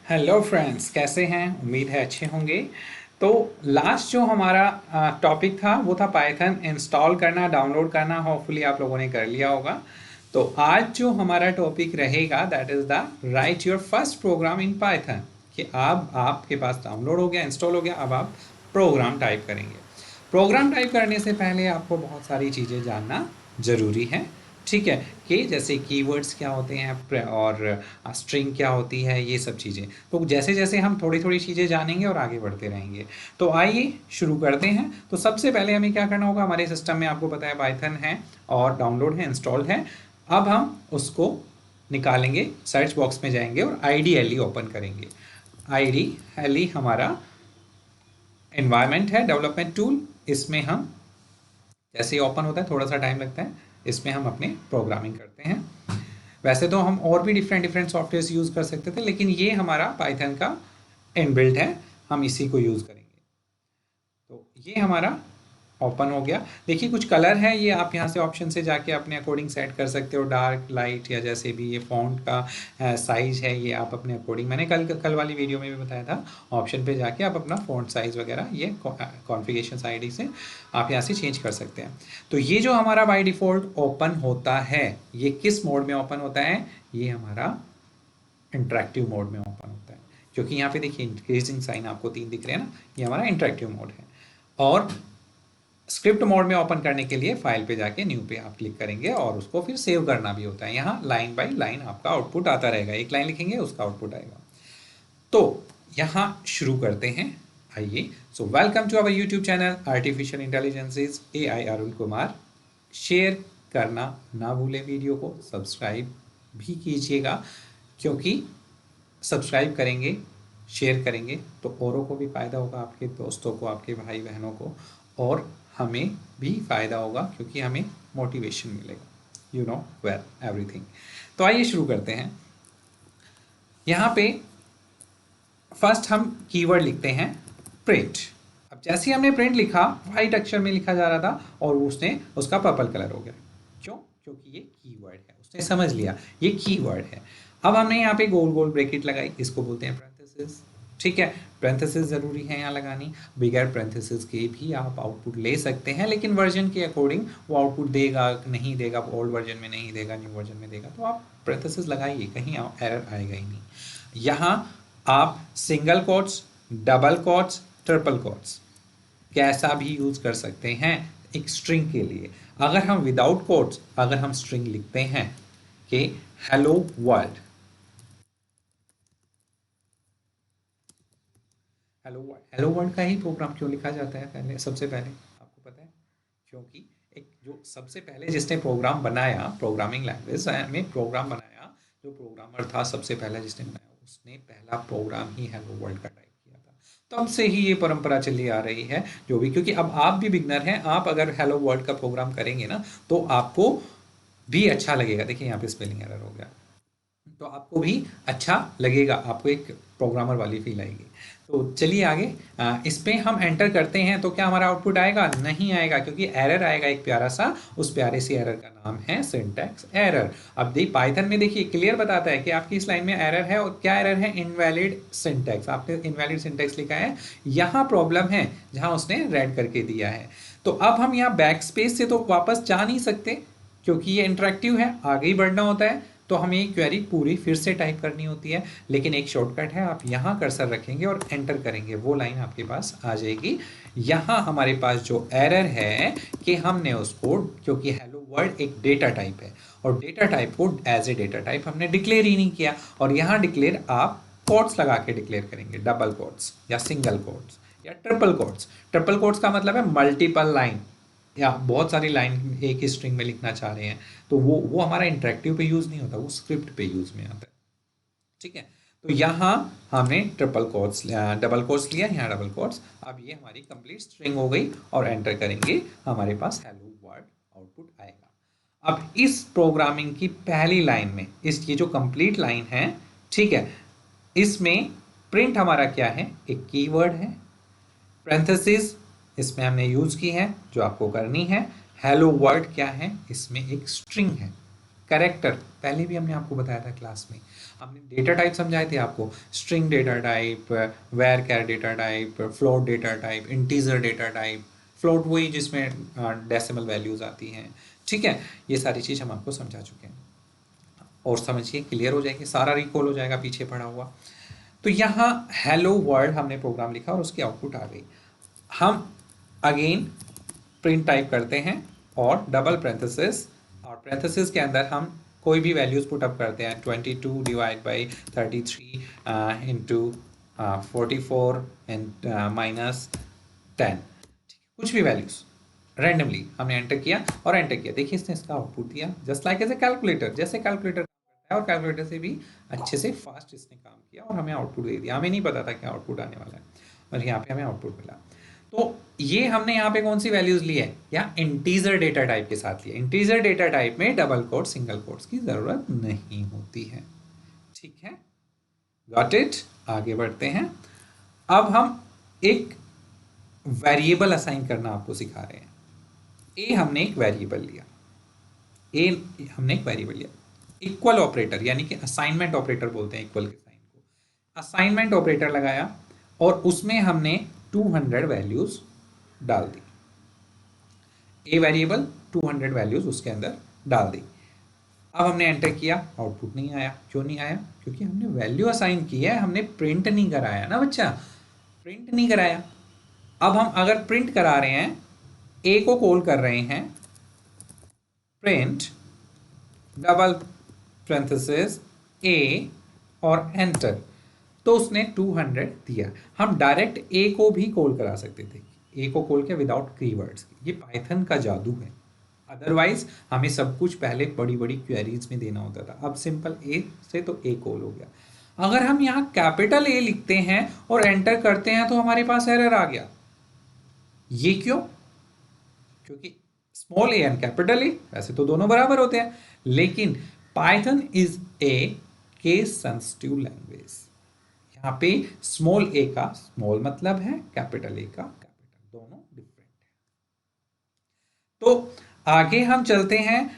Hello friends, कैसे हैं? उम्मीद है अच्छे होंगे। तो लास्ट जो हमारा टॉपिक था वो था पाइथन इंस्टॉल करना, डाउनलोड करना। होपफुली आप लोगों ने कर लिया होगा। तो आज जो हमारा टॉपिक रहेगा that is the write your first program in Python. कि अब आपके पास डाउनलोड हो गया, इंस्टॉल हो गया, अब आप प्रोग्राम टाइप करेंगे। प्रोग्राम टाइप करने से पहले आपको बहुत सारी चीज़ें जानना ज़रूरी है। ठीक है, कि जैसे कीवर्ड्स क्या होते हैं और स्ट्रिंग क्या होती है, ये सब चीज़ें। तो जैसे जैसे हम थोड़ी थोड़ी चीज़ें जानेंगे और आगे बढ़ते रहेंगे। तो आइए शुरू करते हैं। तो सबसे पहले हमें क्या करना होगा, हमारे सिस्टम में आपको पता है पाइथन है और डाउनलोड है, इंस्टॉल है। अब हम उसको निकालेंगे, सर्च बॉक्स में जाएंगे और IDLE ओपन करेंगे। IDLE हमारा एनवायरनमेंट है, डेवलपमेंट टूल। इसमें हम जैसे ही ओपन होता है, थोड़ा सा टाइम लगता है, इसमें हम अपने प्रोग्रामिंग करते हैं। वैसे तो हम और भी डिफरेंट डिफरेंट सॉफ्टवेयर यूज़ कर सकते थे, लेकिन ये हमारा पाइथन का इनबिल्ट है, हम इसी को यूज़ करेंगे। तो ये हमारा ओपन हो गया। देखिए कुछ कलर है, ये आप यहाँ से ऑप्शन से जाके अपने अकॉर्डिंग सेट कर सकते हो, डार्क लाइट या जैसे भी। ये फ़ॉन्ट का साइज़ है, ये आप अपने अकॉर्डिंग, मैंने कल वाली वीडियो में भी बताया था, ऑप्शन पे जाके आप अपना फ़ॉन्ट साइज़ वगैरह ये कॉन्फ़िगरेशन ID से आप यहाँ से चेंज कर सकते हैं। तो ये जो हमारा बाय डिफ़ॉल्ट ओपन होता है, ये किस मोड में ओपन होता है? ये हमारा इंटरेक्टिव मोड में ओपन होता है। क्योंकि यहाँ पे देखिए इंक्रीजिंग साइन आपको 3 दिख रहे हैं ना, ये हमारा इंटरेक्टिव मोड है। और स्क्रिप्ट मोड में ओपन करने के लिए फाइल पे जाके न्यू पे आप क्लिक करेंगे और उसको फिर सेव करना भी होता है। यहाँ लाइन बाय लाइन आपका आउटपुट आता रहेगा, एक लाइन लिखेंगे उसका आउटपुट आएगा। तो यहाँ शुरू करते हैं, आइए। So welcome to our YouTube channel artificial intelligences AI Arun Kumar. Share करना ना भूलें, वीडियो को सब्सक्राइब भी कीजिएगा, क्योंकि सब्सक्राइब करेंगे, शेयर करेंगे तो औरों को भी फ़ायदा होगा, आपके दोस्तों को, आपके भाई बहनों को, और हमें भी फ़ायदा होगा क्योंकि हमें मोटिवेशन मिलेगा। You know well everything. तो आइए शुरू करते हैं। यहाँ पे फर्स्ट हम कीवर्ड लिखते हैं प्रिंट। अब जैसे ही हमने प्रिंट लिखा, वाइट अक्षर में लिखा जा रहा था और उसने उसका पर्पल कलर हो गया। क्यों? क्योंकि ये कीवर्ड है, उसने समझ लिया ये कीवर्ड है। अब हमने यहाँ पे गोल गोल ब्रैकेट लगाई, इसको बोलते हैं पैरेंथेसिस। ठीक है, पैरेंथेसिस ज़रूरी है यहाँ लगानी। बिगर पैरेंथेसिस के भी आप आउटपुट ले सकते हैं, लेकिन वर्जन के अकॉर्डिंग वो आउटपुट देगा नहीं देगा, ओल्ड वर्जन में नहीं देगा, न्यू वर्जन में देगा। तो आप पैरेंथेसिस लगाइए, कहीं एरर आएगा ही नहीं। यहाँ आप single quotes, double quotes, triple quotes कैसा भी यूज कर सकते हैं एक स्ट्रिंग के लिए। अगर हम विदाउट कोट्स, अगर हम स्ट्रिंग लिखते हैं कि हेलो वर्ल्ड, हेलो वर्ल्ड का ही प्रोग्राम क्यों लिखा जाता है पहले, सबसे पहले आपको पता है? क्योंकि एक जो सबसे पहले जिसने प्रोग्राम बनाया, प्रोग्रामिंग लैंग्वेज में प्रोग्राम बनाया, जो प्रोग्रामर था सबसे पहला जिसने बनाया, उसने पहला प्रोग्राम ही हेलो वर्ल्ड का टाइप किया था। तब से ही ये परंपरा चली आ रही है जो भी। क्योंकि अब आप भी बिगनर हैं, आप अगर हेलो वर्ल्ड का प्रोग्राम करेंगे ना, तो आपको भी अच्छा लगेगा। देखिए यहाँ पे स्पेलिंग एरर हो गया, तो आपको भी अच्छा लगेगा, आपको एक प्रोग्रामर वाली फील आएगी। तो चलिए आगे। इस पे हम एंटर करते हैं तो क्या हमारा आउटपुट आएगा? नहीं आएगा, क्योंकि एरर आएगा एक प्यारा सा। उस प्यारे सी एरर का नाम है सिंटैक्स एरर। अब पाइथन में देखिए क्लियर बताता है कि आपकी इस लाइन में एरर है, और क्या एरर है? Invalid syntax. आपने इनवैलिड सिंटैक्स लिखा है, यहाँ प्रॉब्लम है जहाँ उसने रेड करके दिया है। तो अब हम यहाँ बैक स्पेस से तो वापस जा नहीं सकते, क्योंकि ये इंटरेक्टिव है, आगे ही बढ़ना होता है। तो हमें ये क्वेरी पूरी फिर से टाइप करनी होती है, लेकिन एक शॉर्टकट है, आप यहाँ कर्सर रखेंगे और एंटर करेंगे, वो लाइन आपके पास आ जाएगी। यहाँ हमारे पास जो एरर है कि हमने उसको, क्योंकि हेलो वर्ल्ड एक डेटा टाइप है और डेटा टाइप को एज ए डेटा टाइप हमने डिक्लेयर ही नहीं किया। और यहाँ डिक्लेयर आप कोट्स लगा के डिक्लेयर करेंगे, डबल कोट्स या सिंगल कोट्स या ट्रिपल कोट्स। ट्रिपल कोट्स का मतलब है मल्टीपल लाइन, या बहुत सारी लाइन एक ही स्ट्रिंग में लिखना चाह रहे हैं। तो वो हमारा इंटरेक्टिव पे यूज़ नहीं होता, वो स्क्रिप्ट पे यूज़ में आता है। ठीक है, तो यहाँ हमने ट्रिपल कोट्स, डबल कोट्स लिया, यहाँ डबल कोट्स। अब ये हमारी कंप्लीट स्ट्रिंग हो गई और एंटर करेंगे, हमारे पास हेलो वर्ल्ड आउटपुट आएगा। अब इस प्रोग्रामिंग की पहली लाइन में, इस ये जो कंप्लीट लाइन है, ठीक है, इसमें प्रिंट हमारा क्या है? एक कीवर्ड है। पैरेंथेसिस इसमें हमने यूज की है, जो आपको करनी है। हेलो वर्ल्ड क्या है? इसमें एक स्ट्रिंग है। कैरेक्टर पहले भी हमने आपको बताया था क्लास में, हमने डेटा टाइप समझाए थे आपको, string data type, var char data type, float data type, integer data type. Float वही जिसमें डेसिमल वैल्यूज आती हैं, ठीक है। ये सारी चीज़ हम आपको समझा चुके हैं और समझिए क्लियर हो जाएगी, सारा रिकॉल हो जाएगा पीछे पढ़ा हुआ। तो यहाँ हेलो वर्ल्ड हमने प्रोग्राम लिखा और उसकी आउटपुट आ गई। हम अगेन प्रिंट टाइप करते हैं और डबल पैरेंथेसिस, और पैरेंथेसिस के अंदर हम कोई भी वैल्यूज पुट अप करते हैं, 22 divide by 33 into 44 and minus 10, कुछ भी वैल्यूज रैंडमली हमने एंटर किया और एंटर किया। देखिए इसने इसका आउटपुट दिया, just like as a calculator, जैसे कैलकुलेटर करता है, और कैलकुलेटर से भी अच्छे से फास्ट इसने काम किया और हमें आउटपुट दे दिया। हमें नहीं पता था क्या आउटपुट आने वाला है और यहाँ पे हमें आउटपुट मिला। तो ये हमने यहाँ पे कौन सी वैल्यूज ली है, या इंटीजर डेटा टाइप के साथ लिया। इंटीजर डेटा टाइप में डबल कोट सिंगल कोट्स की जरूरत नहीं होती है, ठीक है। Got it. आगे बढ़ते हैं। अब हम एक वेरिएबल असाइन करना आपको सिखा रहे हैं। ए हमने एक वेरिएबल लिया, ए हमने एक वेरिएबल लिया, इक्वल ऑपरेटर यानी कि असाइनमेंट ऑपरेटर बोलते हैं इक्वल के साइन को। असाइनमेंट ऑपरेटर लगाया और उसमें हमने 200 वैल्यूज डाल दी। ए वेरिएबल 200 वैल्यूज उसके अंदर डाल दी। अब हमने एंटर किया, आउटपुट नहीं आया। क्यों नहीं आया? क्योंकि हमने वैल्यू असाइन की है, हमने प्रिंट नहीं कराया ना बच्चा, प्रिंट नहीं कराया। अब हम अगर प्रिंट करा रहे हैं, ए को कॉल कर रहे हैं, प्रिंट डबल पैरेंथेसिस ए और एंटर, तो उसने 200 दिया। हम डायरेक्ट ए को भी कॉल करा सकते थे, ए को कॉल किया विदाउट कीवर्ड्स। ये पाइथन का जादू है। अदरवाइज हमें सब कुछ पहले बड़ी बड़ी क्वेरीज में देना होता था। अब सिंपल ए से तो ए कॉल हो गया। अगर हम यहाँ कैपिटल ए लिखते हैं और एंटर करते हैं तो हमारे पास एरर आ गया। ये क्यों? क्योंकि small A and capital A वैसे तो दोनों बराबर होते हैं, लेकिन Python is a case sensitive language. यहाँ पे स्मॉल ए का स्मॉल मतलब है, कैपिटल ए का कैपिटल, दोनों डिफरेंट है। तो आगे हम चलते हैं।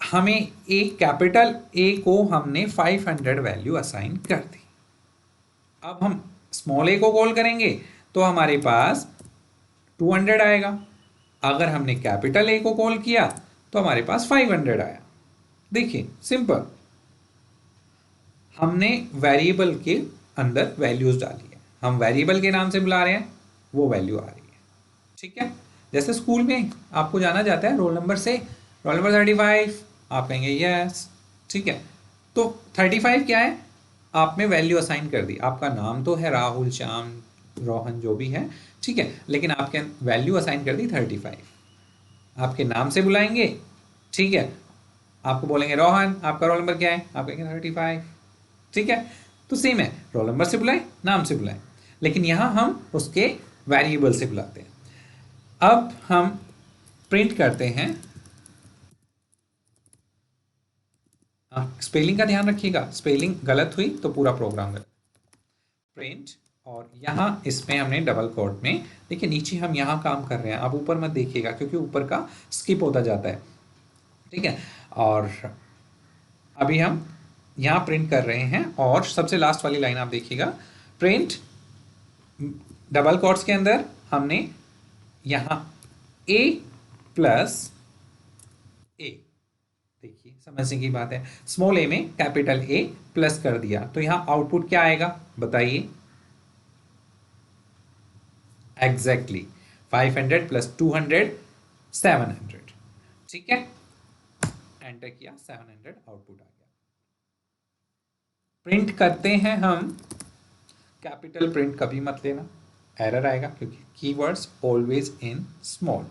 हमें एक कैपिटल ए को हमने 500 वैल्यू असाइन कर दी। अब हम स्मॉल ए को कॉल करेंगे तो हमारे पास 200 आएगा। अगर हमने कैपिटल ए को कॉल किया तो हमारे पास 500 आया। देखिए सिंपल, हमने वेरिएबल के अंदर वैल्यूज डाली है, हम वेरिएबल के नाम से बुला रहे हैं, वो वैल्यू आ रही है, ठीक है। जैसे स्कूल में आपको जाना जाता है रोल नंबर से, रोल नंबर 35, आप कहेंगे यस, ठीक है। तो 35 क्या है, आपने वैल्यू असाइन कर दी। आपका नाम तो है राहुल, श्याम, रोहन, जो भी है, ठीक है, लेकिन आपके वैल्यू असाइन कर दी 35। आपके नाम से बुलाएंगे, ठीक है, आपको बोलेंगे रोहन, आपका रोल नंबर क्या है, आप कहेंगे 35, ठीक है। तो सेम है, रोल नंबर से बुलाएं, नाम से बुलाएं, लेकिन यहां हम उसके वेरिएबल से बुलाते हैं। अब हम प्रिंट करते हैं, स्पेलिंग का ध्यान रखिएगा, स्पेलिंग गलत हुई तो पूरा प्रोग्राम गलत। प्रिंट, और यहाँ इसमें हमने डबल कोट में, देखिए नीचे हम यहाँ काम कर रहे हैं, आप ऊपर मत देखिएगा क्योंकि ऊपर का स्किप होता जाता है, ठीक है। और अभी हम यहाँ प्रिंट कर रहे हैं और सबसे लास्ट वाली लाइन आप देखिएगा, प्रिंट डबल कोट्स के अंदर हमने यहाँ ए प्लस ए, देखिए समझने की बात है, स्मॉल ए में कैपिटल ए प्लस कर दिया, तो यहाँ आउटपुट क्या आएगा बताइए? एग्जैक्टली 500 प्लस 200 700, ठीक है। एंटर किया, 700 आउटपुट आ गया। प्रिंट करते हैं हम, कैपिटल प्रिंट कभी मत लेना, एरर आएगा क्योंकि कीवर्ड्स ऑलवेज इन स्मॉल।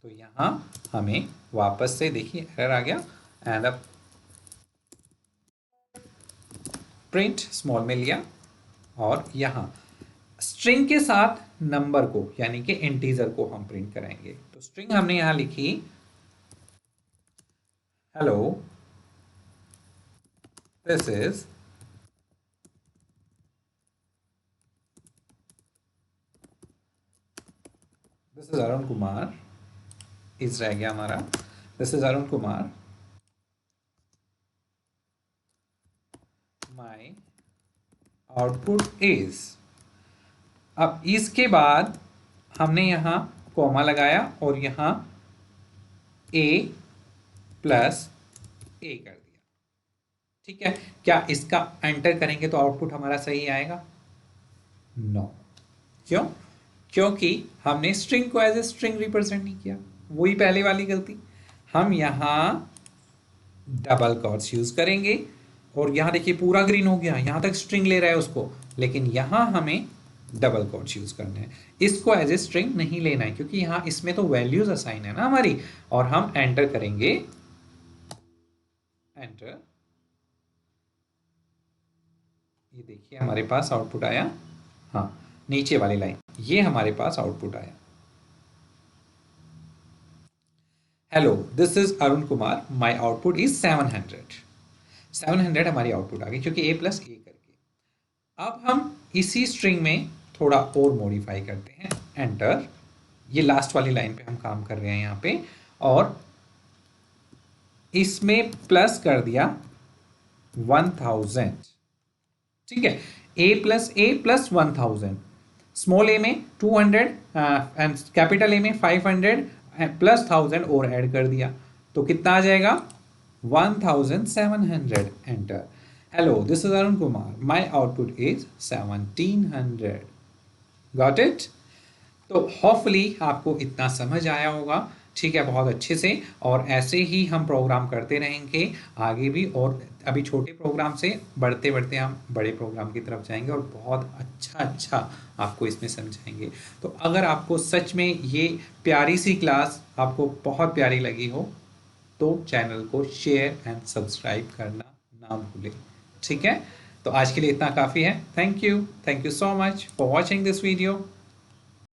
तो यहाँ हमें वापस से देखिए एरर आ गया, एंड अब प्रिंट स्मॉल में लिया और यहाँ स्ट्रिंग के साथ नंबर को यानी कि इंटीजर को हम प्रिंट कराएंगे। तो स्ट्रिंग हमने यहाँ लिखी hello, this is Arun Kumar, इस रह गया हमारा, this is Arun Kumar my output is. अब इसके बाद हमने यहाँ कॉमा लगाया और यहाँ a प्लस a कर दिया। ठीक है, क्या इसका एंटर करेंगे तो आउटपुट हमारा सही आएगा? नो। क्यों? क्योंकि हमने स्ट्रिंग को एज ए स्ट्रिंग रिप्रेजेंट नहीं किया। वही पहले वाली गलती। हम यहाँ डबल कोट्स यूज करेंगे और यहाँ देखिए पूरा ग्रीन हो गया, यहाँ तक स्ट्रिंग ले रहा है उसको, लेकिन यहाँ हमें डबल कोट्स यूज करने हैं। इसको एज ए स्ट्रिंग नहीं लेना है क्योंकि यहाँ इसमें तो वैल्यूज असाइन है ना हमारी। और हम एंटर करेंगे, एंटर, ये देखिए हमारे पास आउटपुट आया। हाँ, नीचे वाली लाइन, ये हमारे पास आउटपुट आया। Hello, this is Arun Kumar, my output is 700। 700 हमारी आउटपुट आ गई क्योंकि a प्लस ए करके। अब हम इसी स्ट्रिंग में थोड़ा और मॉडिफाई करते हैं, एंटर। ये लास्ट वाली लाइन पे हम काम कर रहे हैं यहाँ पे, और इसमें प्लस कर दिया 1000। ठीक है, a plus A plus 1000। Small A में 200 एंड कैपिटल ए में 500 प्लस 1000 और ऐड कर दिया तो कितना आ जाएगा? 1700। Enter. Hello, this is Arun Kumar, my output is 1700। Got it? तो होपफुली आपको इतना समझ आया होगा। ठीक है, बहुत अच्छे से। और ऐसे ही हम प्रोग्राम करते रहेंगे आगे भी, और अभी छोटे प्रोग्राम से बढ़ते बढ़ते हम बड़े प्रोग्राम की तरफ जाएंगे और बहुत अच्छा आपको इसमें समझाएंगे। तो अगर आपको सच में ये प्यारी सी क्लास आपको बहुत प्यारी लगी हो तो चैनल को शेयर एंड सब्सक्राइब करना ना भूलें। ठीक है, तो आज के लिए इतना काफ़ी है। Thank you so much for watching this video.